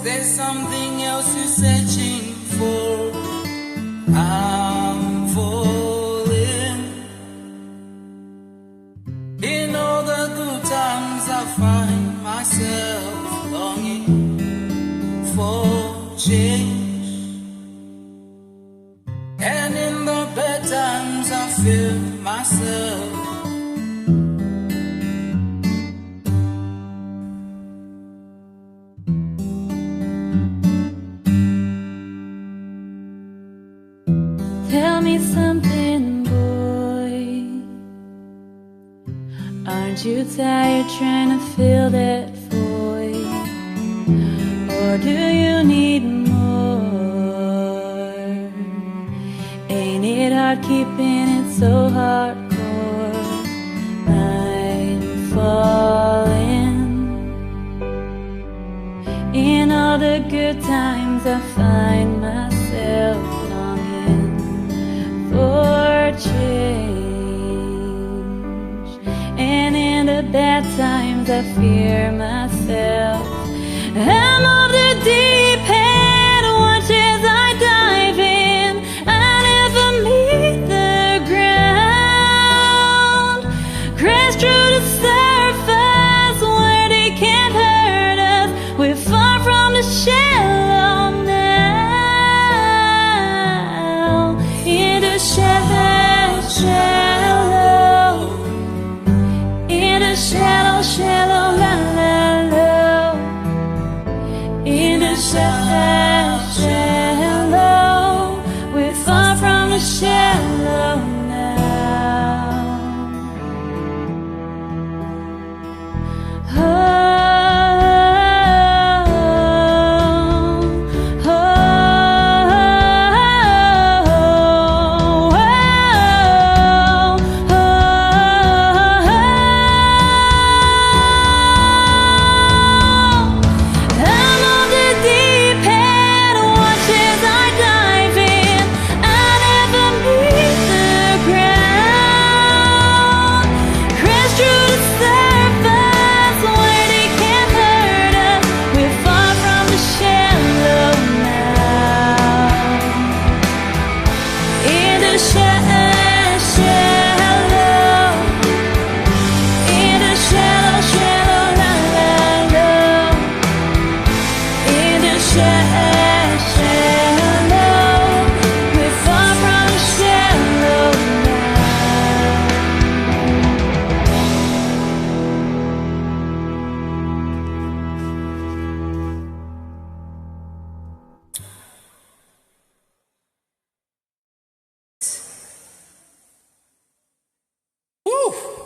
There's something else you're searching for. I'm falling. In all the good times I find myself longing for change, and in the bad times I feel myself. Tell me something, boy. Aren't you tired trying to fill that void? Or do you need more? Ain't it hard keeping it so hardcore? I'm falling. In all the good times I find myself for change, and in the bad times I fear myself. I'm of the deep end, watch as I dive in. I never meet the ground, crash through the surface where they can't hurt us. We're far from the shallow now, in the shallow, in the shallow, la la la, in the shallow.